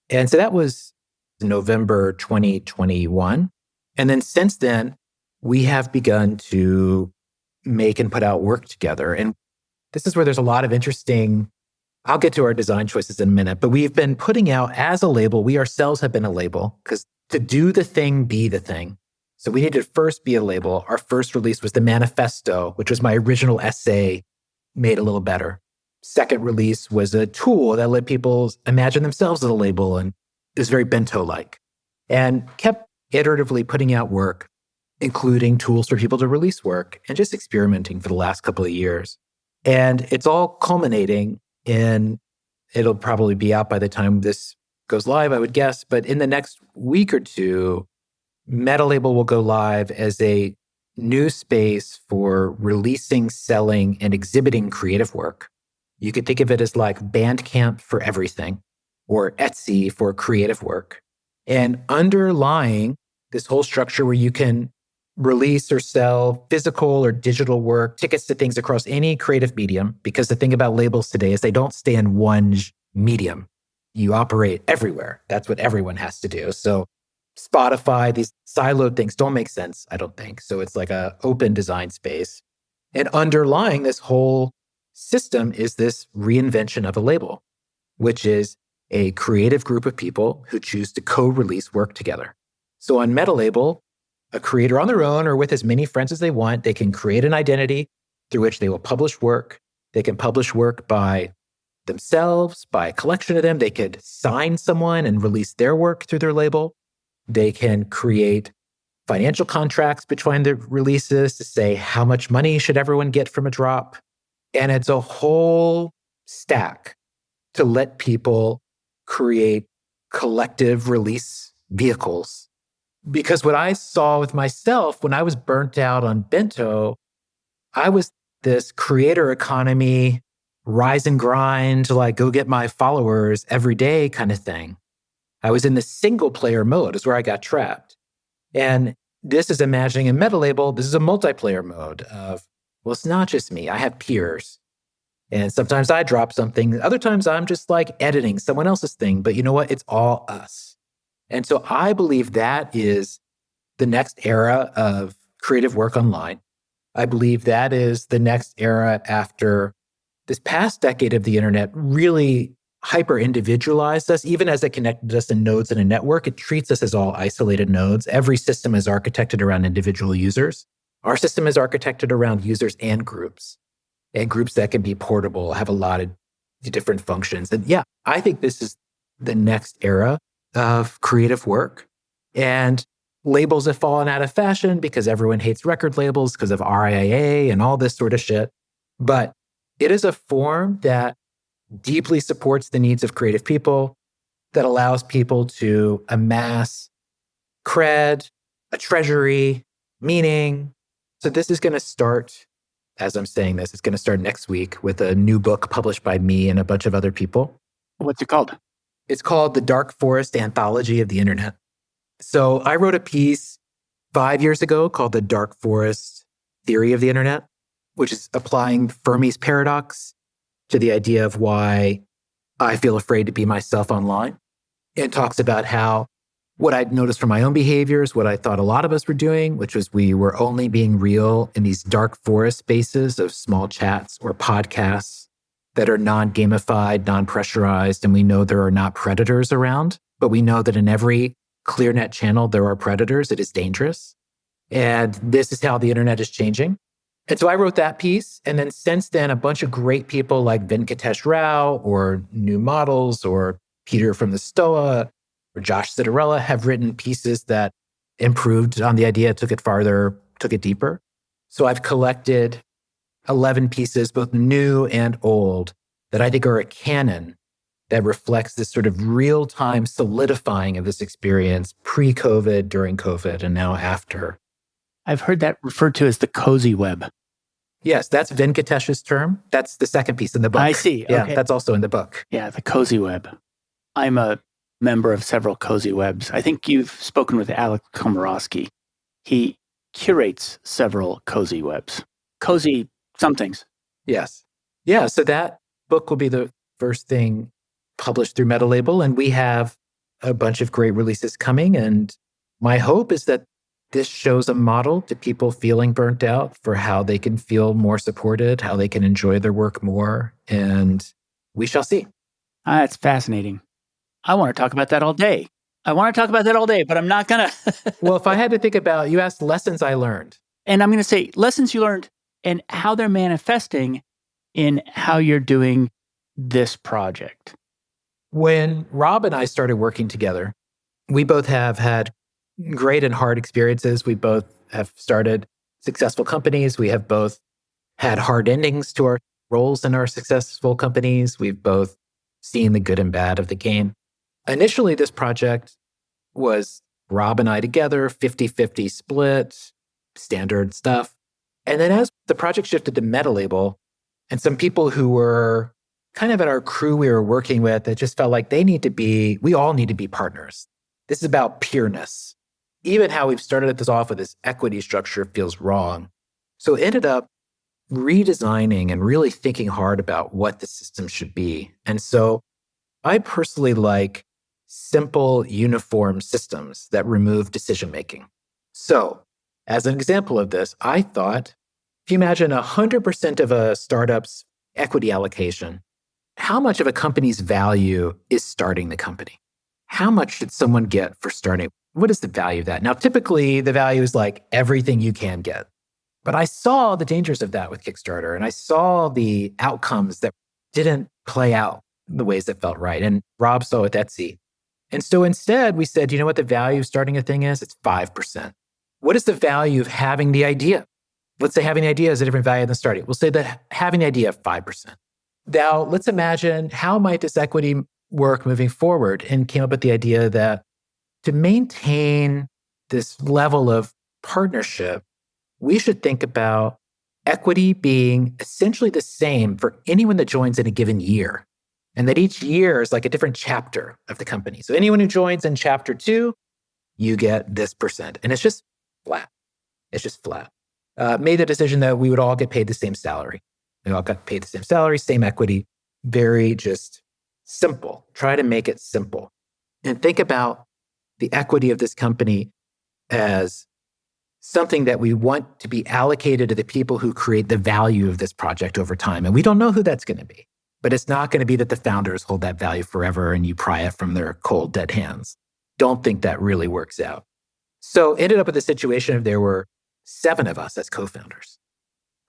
S1: And so that was November 2021. And then since then, we have begun to make and put out work together. And this is where there's a lot of interesting, I'll get to our design choices in a minute, but we've been putting out as a label, we ourselves have been a label, because to do the thing, be the thing. So we needed to first be a label. Our first release was the manifesto, which was my original essay made a little better. Second release was a tool that let people imagine themselves as a label, and it was very bento-like, and kept iteratively putting out work, including tools for people to release work, and just experimenting for the last couple of years. And it's all culminating in, it'll probably be out by the time this goes live, I would guess, but in the next week or two, Metalabel will go live as a new space for releasing, selling, and exhibiting creative work. You could think of it as like Bandcamp for everything, or Etsy for creative work. And underlying this whole structure where you can release or sell physical or digital work, tickets to things across any creative medium, because the thing about labels today is they don't stay in one medium. You operate everywhere. That's what everyone has to do. So Spotify, these siloed things don't make sense, I don't think. So it's like an open design space. And underlying this whole system is this reinvention of a label, which is a creative group of people who choose to co-release work together. So on Metalabel, a creator on their own or with as many friends as they want, they can create an identity through which they will publish work. They can publish work by themselves, by a collection of them. They could sign someone and release their work through their label. They can create financial contracts between the releases to say how much money should everyone get from a drop. And it's a whole stack to let people create collective release vehicles. Because what I saw with myself when I was burnt out on Bento, I was this creator economy, rise and grind, like go get my followers every day kind of thing. I was in the single player mode is where I got trapped. And this is imagining in Metalabel, this is a multiplayer mode of, well, it's not just me. I have peers. And sometimes I drop something. Other times I'm just like editing someone else's thing. But you know what? It's all us. And so I believe that is the next era of creative work online. I believe that is the next era after this past decade of the internet really hyper individualized us, even as it connected us in nodes in a network. It treats us as all isolated nodes. Every system is architected around individual users. Our system is architected around users and groups that can be portable, have a lot of different functions. And yeah, I think this is the next era of creative work. And labels have fallen out of fashion because everyone hates record labels because of RIAA and all this sort of shit. But it is a form that deeply supports the needs of creative people, that allows people to amass cred, a treasury, meaning. So this is going to start, as I'm saying this, it's going to start next week with a new book published by me and a bunch of other people.
S2: What's it called?
S1: It's called The Dark Forest Anthology of the Internet. So I wrote a piece 5 years ago called The Dark Forest Theory of the Internet, which is applying Fermi's paradox to the idea of why I feel afraid to be myself online. It talks about how what I'd noticed from my own behaviors, what I thought a lot of us were doing, which was we were only being real in these dark forest spaces of small chats or podcasts that are non-gamified, non-pressurized, and we know there are not predators around, but we know that in every ClearNet channel, there are predators. It is dangerous. And this is how the internet is changing. And so I wrote that piece. And then since then, a bunch of great people like Venkatesh Rao or New Models or Peter from the Stoa or Josh Citarella have written pieces that improved on the idea, took it farther, took it deeper. So I've collected 11 pieces, both new and old, that I think are a canon that reflects this sort of real-time solidifying of this experience pre-COVID, during COVID, and now after.
S2: I've heard that referred to as the cozy web.
S1: Yes, that's Venkatesh's term. That's the second piece in the book.
S2: I see.
S1: Yeah,
S2: Okay.
S1: that's also in the book.
S2: Yeah, the cozy web. I'm a member of several cozy webs. I think you've spoken with Alex Komorowski. He curates several cozy webs. Cozy somethings.
S1: Yes. Yeah, so that book will be the first thing published through Metalabel, and we have a bunch of great releases coming. And my hope is that this shows a model to people feeling burnt out for how they can feel more supported, how they can enjoy their work more. And we shall see.
S2: That's fascinating. I want to talk about that all day. But I'm not going to.
S1: Well, if I had to think about, you asked lessons I learned.
S2: And I'm going to say lessons you learned and how they're manifesting in how you're doing this project.
S1: When Rob and I started working together, we both have had great and hard experiences. We both have started successful companies. We have both had hard endings to our roles in our successful companies. We've both seen the good and bad of the game. Initially, this project was Rob and I together, 50-50 split, standard stuff. And then as the project shifted to Metalabel, and some people who were kind of at our crew we were working with, it just felt like we all need to be partners. This is about peerness. Even how we've started this off with this equity structure feels wrong. So it ended up redesigning and really thinking hard about what the system should be. And so I personally like simple, uniform systems that remove decision-making. So as an example of this, I thought, if you imagine 100% of a startup's equity allocation, how much of a company's value is starting the company? How much should someone get for starting? What is the value of that? Now, typically, the value is like everything you can get. But I saw the dangers of that with Kickstarter, and I saw the outcomes that didn't play out the ways that felt right. And Rob saw it at Etsy. And so instead, we said, you know what the value of starting a thing is? It's 5%. What is the value of having the idea? Let's say having the idea is a different value than starting. We'll say that having the idea of 5%. Now, let's imagine how might this equity work moving forward, and came up with the idea that to maintain this level of partnership, we should think about equity being essentially the same for anyone that joins in a given year. And that each year is like a different chapter of the company. So anyone who joins in chapter 2, you get this percent. And it's just flat. It's just flat. Made the decision that we would all get paid the same salary. We all got paid the same salary, same equity. Very just simple. Try to make it simple. And think about the equity of this company as something that we want to be allocated to the people who create the value of this project over time. And we don't know who that's going to be. But it's not going to be that the founders hold that value forever and you pry it from their cold, dead hands. Don't think that really works out. So ended up with a situation of there were 7 of us as co-founders.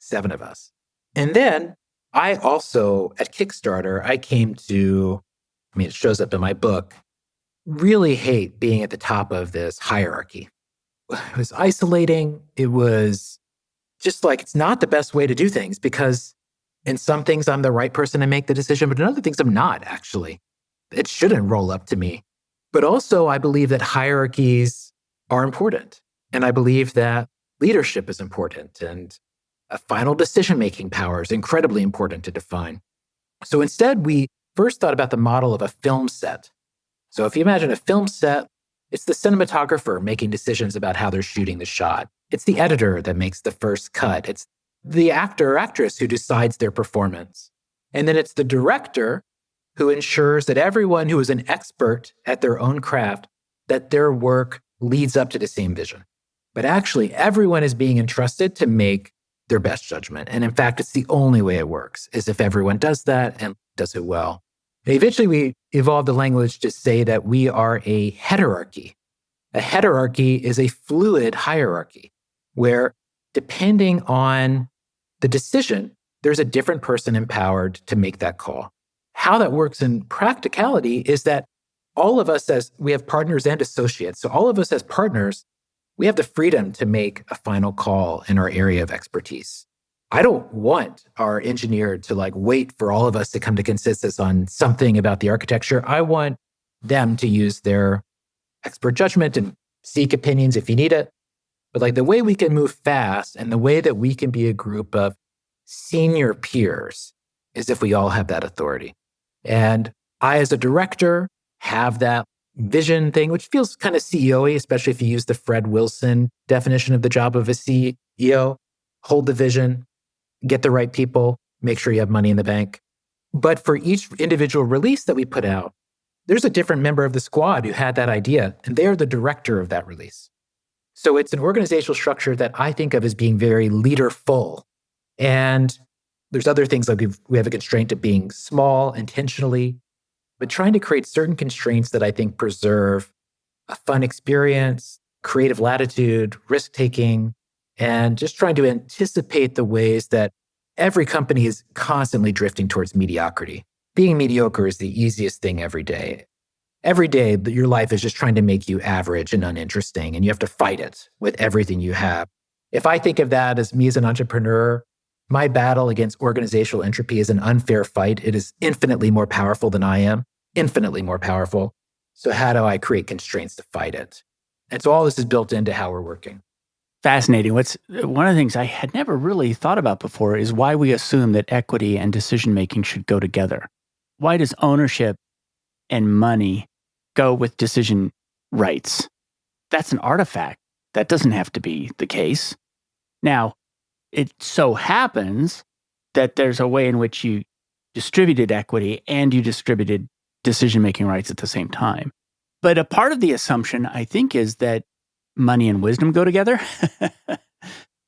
S1: 7 of us. And then I also, at Kickstarter, I came to, it shows up in my book, really hate being at the top of this hierarchy. It was isolating. It was just like, it's not the best way to do things because in some things I'm the right person to make the decision, but in other things I'm not, actually. It shouldn't roll up to me. But also I believe that hierarchies are important. And I believe that leadership is important and a final decision-making power is incredibly important to define. So instead, we first thought about the model of a film set. So if you imagine a film set, it's the cinematographer making decisions about how they're shooting the shot. It's the editor that makes the first cut. It's the actor or actress who decides their performance. And then it's the director who ensures that everyone who is an expert at their own craft, that their work leads up to the same vision. But actually, everyone is being entrusted to make their best judgment. And in fact, it's the only way it works, is if everyone does that and does it well. And eventually, we evolved the language to say that we are a heterarchy. A heterarchy is a fluid hierarchy, where depending on the decision, there's a different person empowered to make that call. How that works in practicality is that all of us we have partners and associates. So all of us as partners, we have the freedom to make a final call in our area of expertise. I don't want our engineer to wait for all of us to come to consensus on something about the architecture. I want them to use their expert judgment and seek opinions if you need it. But the way we can move fast and the way that we can be a group of senior peers is if we all have that authority. And I, as a director, have that vision thing, which feels kind of CEO-y, especially if you use the Fred Wilson definition of the job of a CEO. Hold the vision, get the right people, make sure you have money in the bank. But for each individual release that we put out, there's a different member of the squad who had that idea, and they're the director of that release. So it's an organizational structure that I think of as being very leaderful. And there's other things like we have a constraint of being small intentionally, but trying to create certain constraints that I think preserve a fun experience, creative latitude, risk-taking, and just trying to anticipate the ways that every company is constantly drifting towards mediocrity. Being mediocre is the easiest thing every day. Every day, your life is just trying to make you average and uninteresting, and you have to fight it with everything you have. If I think of that as me as an entrepreneur, my battle against organizational entropy is an unfair fight. It is infinitely more powerful than I am, infinitely more powerful. So how do I create constraints to fight it? And so all this is built into how we're working.
S2: Fascinating. One of the things I had never really thought about before is why we assume that equity and decision-making should go together. Why does ownership and money go with decision rights? That's an artifact. That doesn't have to be the case. Now, it so happens that there's a way in which you distributed equity and you distributed decision-making rights at the same time. But a part of the assumption, I think, is that money and wisdom go together,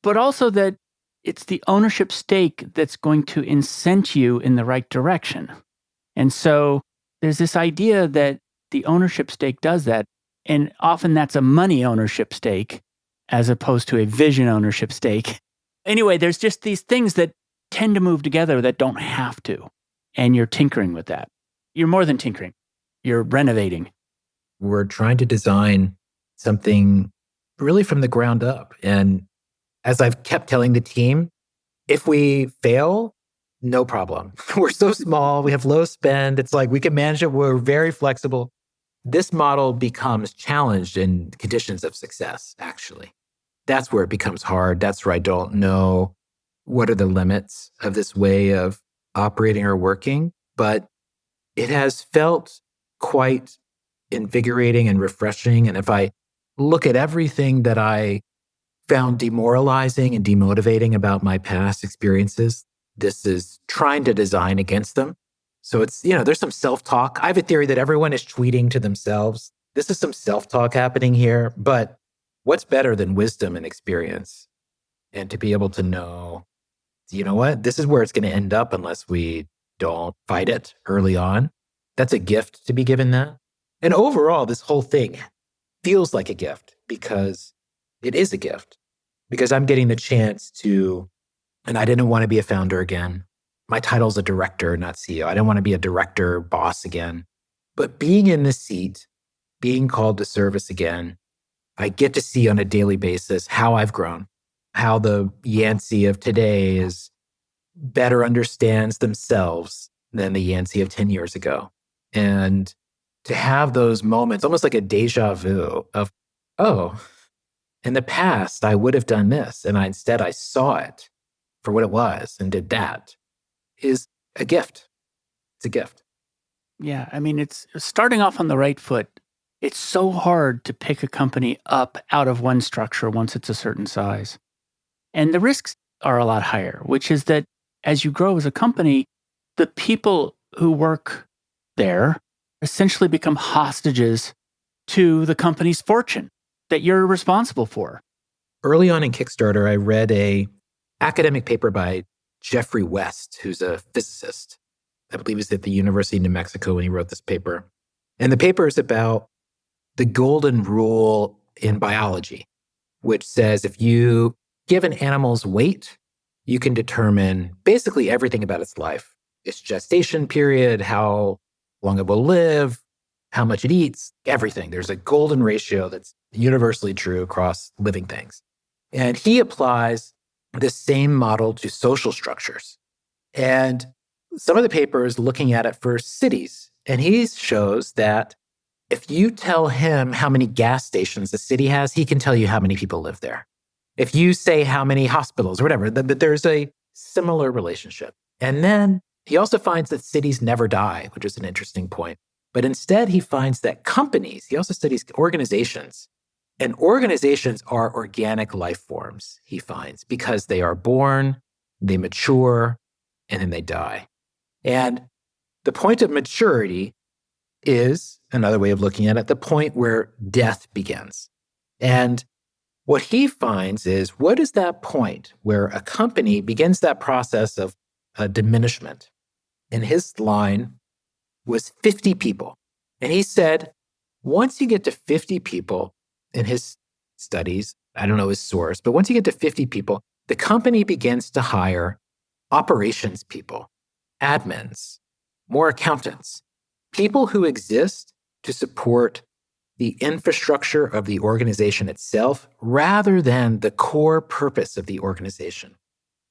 S2: but also that it's the ownership stake that's going to incent you in the right direction. And so there's this idea that the ownership stake does that. And often that's a money ownership stake as opposed to a vision ownership stake. Anyway, there's just these things that tend to move together that don't have to. And you're tinkering with that. You're more than tinkering. You're renovating.
S1: We're trying to design something really from the ground up. And as I've kept telling the team, if we fail, no problem. We're so small. We have low spend. It's we can manage it. We're very flexible. This model becomes challenged in conditions of success, actually. That's where it becomes hard. That's where I don't know what are the limits of this way of operating or working, but it has felt quite invigorating and refreshing. And if I look at everything that I found demoralizing and demotivating about my past experiences, this is trying to design against them. So it's, there's some self-talk. I have a theory that everyone is tweeting to themselves. This is some self-talk happening here, but what's better than wisdom and experience? And to be able to know, you know what, this is where it's going to end up unless we don't fight it early on. That's a gift to be given that. And overall, this whole thing feels like a gift because it is a gift. Because I'm getting the chance to, and I didn't want to be a founder again. My title's a director, not CEO. I didn't want to be a director boss again. But being in the seat, being called to service again, I get to see on a daily basis how I've grown, how the Yancey of today is better understands themselves than the Yancey of 10 years ago. And to have those moments, almost like a deja vu of, oh, in the past, I would have done this. And instead I saw it for what it was and did that, is a gift. It's a gift.
S2: Yeah. I mean, it's starting off on the right foot. It's so hard to pick a company up out of one structure once it's a certain size. And the risks are a lot higher, which is that as you grow as a company, the people who work there essentially become hostages to the company's fortune that you're responsible for.
S1: Early on in Kickstarter, I read a academic paper by Jeffrey West, who's a physicist. I believe he's at the University of New Mexico when he wrote this paper. And the paper is about the golden rule in biology, which says if you give an animal's weight, you can determine basically everything about its life. Its gestation period, how long it will live, how much it eats, everything. There's a golden ratio that's universally true across living things. And he applies the same model to social structures. And some of the paper is looking at it for cities. And he shows that if you tell him how many gas stations a city has, he can tell you how many people live there. If you say how many hospitals or whatever, but there's a similar relationship. And then he also finds that cities never die, which is an interesting point. But instead, he finds that companies, he also studies organizations, and organizations are organic life forms, he finds, because they are born, they mature, and then they die. And the point of maturity is, another way of looking at it, the point where death begins. And what he finds is, what is that point where a company begins that process of diminishment? And his line was 50 people. And he said, once you get to 50 people in his studies, I don't know his source, but once you get to 50 people, the company begins to hire operations people, admins, more accountants, people who exist to support the infrastructure of the organization itself rather than the core purpose of the organization.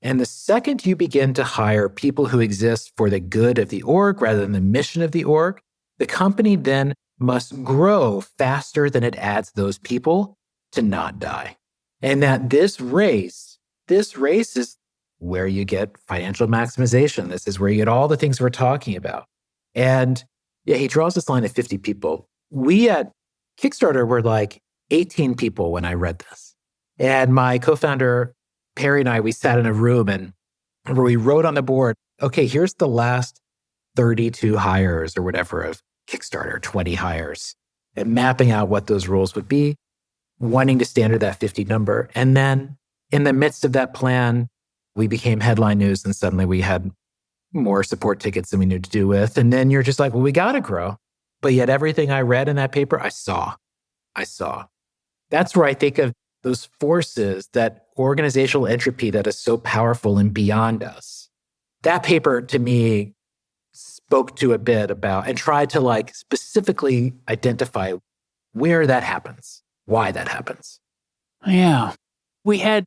S1: And the second you begin to hire people who exist for the good of the org rather than the mission of the org, the company then must grow faster than it adds those people to not die. And that this race is where you get financial maximization. This is where you get all the things we're talking about. And yeah, he draws this line at 50 people. We at Kickstarter were like 18 people when I read this. And my co-founder, Perry, and I, we sat in a room and where we wrote on the board, okay, here's the last 32 hires or whatever of Kickstarter, 20 hires, and mapping out what those rules would be, wanting to stand at that 50 number. And then in the midst of that plan, we became headline news and suddenly we had more support tickets than we knew to do with. And then you're just like, well, we got to grow. But yet everything I read in that paper, I saw. That's where I think of those forces, that organizational entropy that is so powerful and beyond us. That paper to me spoke to a bit about and tried to like specifically identify where that happens, why that happens.
S2: Yeah. We had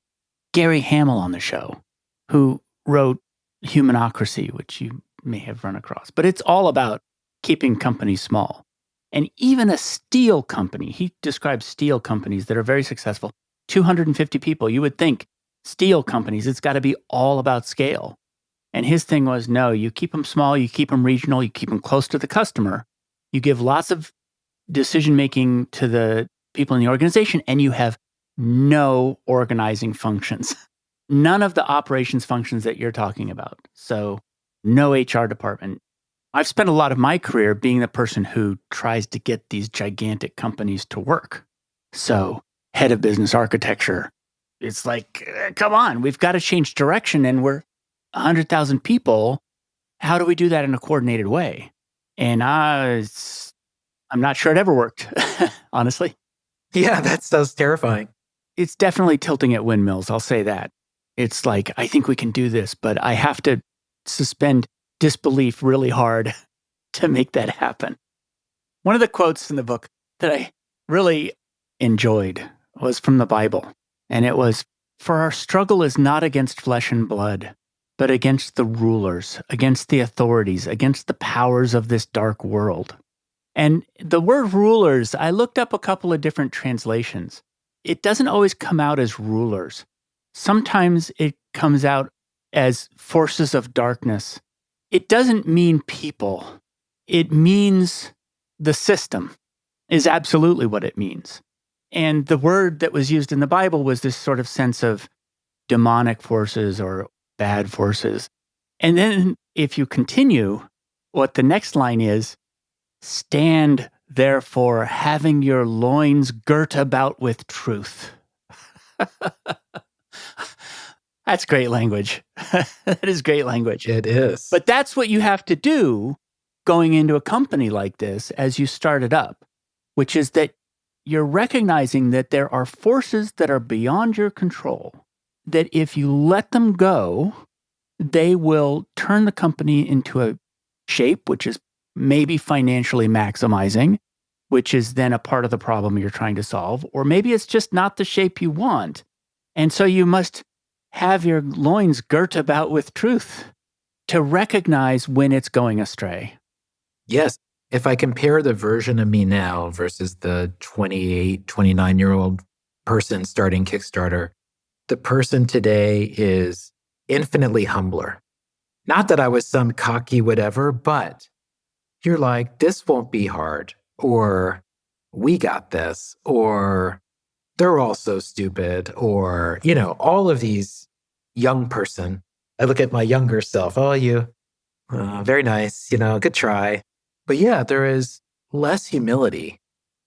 S2: Gary Hamel on the show who wrote Humanocracy, which you may have run across, but it's all about keeping companies small. And even a steel company, he describes steel companies that are very successful, 250 people. You would think steel companies. It's got to be all about scale. And his thing was, no, you keep them small, you keep them regional, you keep them close to the customer. You give lots of decision-making to the people in the organization, and you have no organizing functions. None of the operations functions that you're talking about. So no HR department. I've spent a lot of my career being the person who tries to get these gigantic companies to work. So head of business architecture, it's like, come on, we've got to change direction, and we're 100,000 people. How do we do that in a coordinated way? And I'm not sure it ever worked, honestly.
S1: Yeah, that sounds terrifying.
S2: It's definitely tilting at windmills, I'll say that. It's like, I think we can do this, but I have to suspend disbelief really hard to make that happen. One of the quotes in the book that I really enjoyed was from the Bible. And it was, "For our struggle is not against flesh and blood, but against the rulers, against the authorities, against the powers of this dark world." And the word rulers, I looked up a couple of different translations. It doesn't always come out as rulers. Sometimes it comes out as forces of darkness. It doesn't mean people. It means the system is absolutely what it means. And the word that was used in the Bible was this sort of sense of demonic forces or bad forces. And then if you continue, what the next line is, "Stand therefore, having your loins girt about with truth." That's great language. That is great language.
S1: It is.
S2: But that's what you have to do going into a company like this as you start it up, which is that you're recognizing that there are forces that are beyond your control, that if you let them go, they will turn the company into a shape which is maybe financially maximizing, which is then a part of the problem you're trying to solve, or maybe it's just not the shape you want. And so you must have your loins girt about with truth to recognize when it's going astray.
S1: Yes. If I compare the version of me now versus the 28, 29-year-old person starting Kickstarter, the person today is infinitely humbler. Not that I was some cocky whatever, but you're like, this won't be hard, or we got this, or they're all so stupid, or, all of these young person. I look at my younger self, oh, you, very nice, good try. But yeah, there is less humility.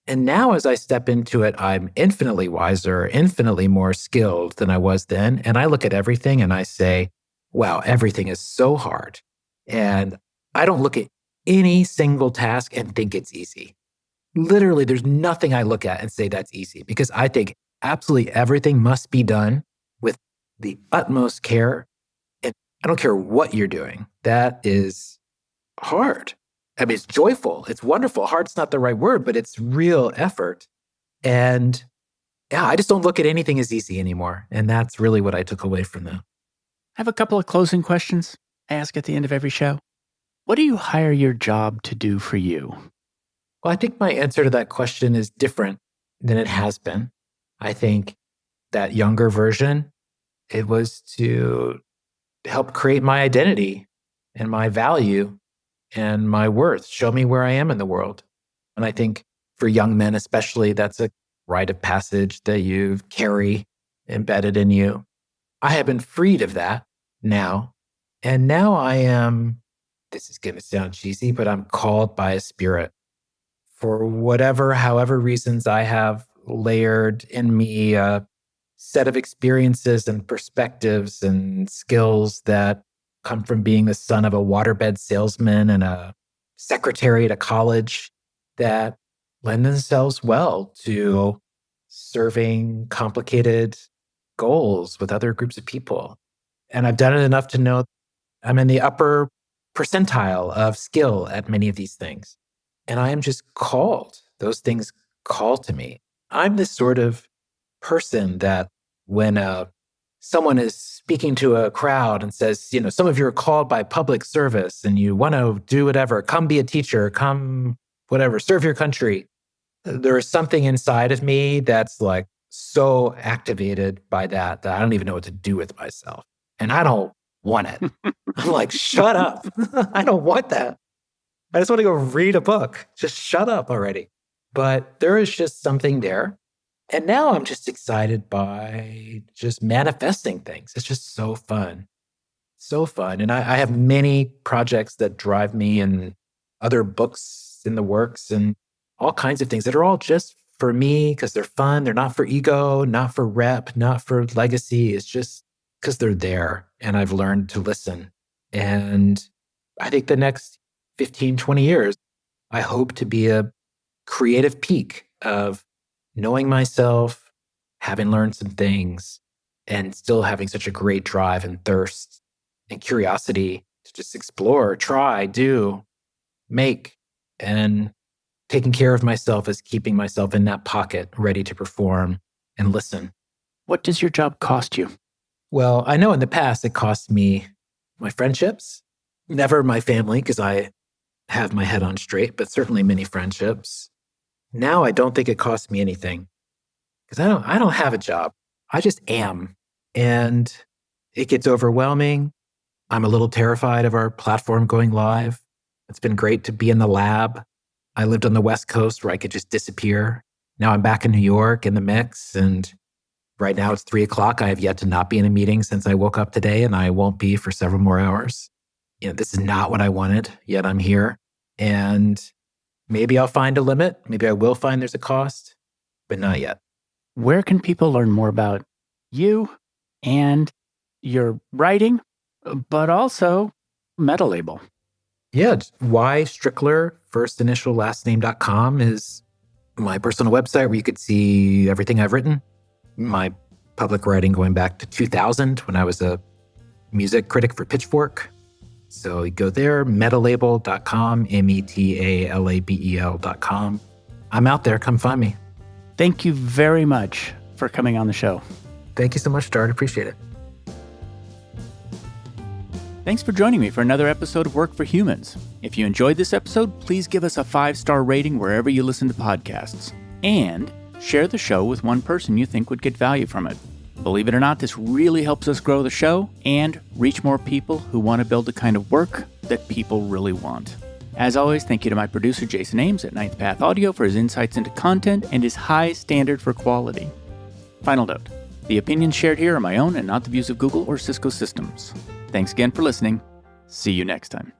S1: And now as I step into it, I'm infinitely wiser, infinitely more skilled than I was then. And I look at everything and I say, wow, everything is so hard. And I don't look at any single task and think it's easy. Literally, there's nothing I look at and say that's easy, because I think absolutely everything must be done with the utmost care. And I don't care what you're doing. That is hard. I mean, it's joyful. It's wonderful. Hard's not the right word, but it's real effort. And yeah, I just don't look at anything as easy anymore. And that's really what I took away from that.
S2: I have a couple of closing questions I ask at the end of every show. What do you hire your job to do for you?
S1: Well, I think my answer to that question is different than it has been. I think that younger version, it was to help create my identity and my value and my worth, show me where I am in the world. And I think for young men especially, that's a rite of passage that you carry embedded in you. I have been freed of that now. And now I am, this is going to sound cheesy, but I'm called by a spirit. For however reasons I have layered in me a set of experiences and perspectives and skills that come from being the son of a waterbed salesman and a secretary at a college, that lend themselves well to serving complicated goals with other groups of people. And I've done it enough to know I'm in the upper percentile of skill at many of these things. And I am just called. Those things call to me. I'm this sort of person that when someone is speaking to a crowd and says, some of you are called by public service and you want to do whatever, come be a teacher, come whatever, serve your country. There is something inside of me that's like, so activated by that I don't even know what to do with myself. And I don't want it. I'm like, shut up. I don't want that. I just want to go read a book. Just shut up already. But there is just something there. And now I'm just excited by just manifesting things. It's just so fun. So fun. And I have many projects that drive me and other books in the works and all kinds of things that are all just for me because they're fun. They're not for ego, not for rep, not for legacy. It's just because they're there and I've learned to listen. And I think the next 15, 20 years, I hope to be a creative peak of knowing myself, having learned some things, and still having such a great drive and thirst and curiosity to just explore, try, do, make, and taking care of myself is keeping myself in that pocket, ready to perform and listen.
S2: What does your job cost you?
S1: Well, I know in the past it cost me my friendships, never my family because I have my head on straight, but certainly many friendships. Now I don't think it costs me anything because I don't have a job. I just am. And it gets overwhelming. I'm a little terrified of our platform going live. It's been great to be in the lab. I lived on the West Coast where I could just disappear. Now I'm back in New York in the mix. And right now it's 3:00. I have yet to not be in a meeting since I woke up today, and I won't be for several more hours. This is not what I wanted, yet I'm here. And maybe I'll find a limit. Maybe I will find there's a cost, but not yet.
S2: Where can people learn more about you and your writing, but also Metalabel?
S1: Yeah, Strickler, first initial last name.com is my personal website where you could see everything I've written. My public writing going back to 2000 when I was a music critic for Pitchfork. So you go there, metalabel.com, metalabel.com. I'm out there. Come find me.
S2: Thank you very much for coming on the show.
S1: Thank you so much, Dart. Appreciate it.
S2: Thanks for joining me for another episode of Work for Humans. If you enjoyed this episode, please give us a 5-star rating wherever you listen to podcasts. And share the show with one person you think would get value from it. Believe it or not, this really helps us grow the show and reach more people who want to build the kind of work that people really want. As always, thank you to my producer, Jason Ames at Ninth Path Audio for his insights into content and his high standard for quality. Final note, the opinions shared here are my own and not the views of Google or Cisco Systems. Thanks again for listening. See you next time.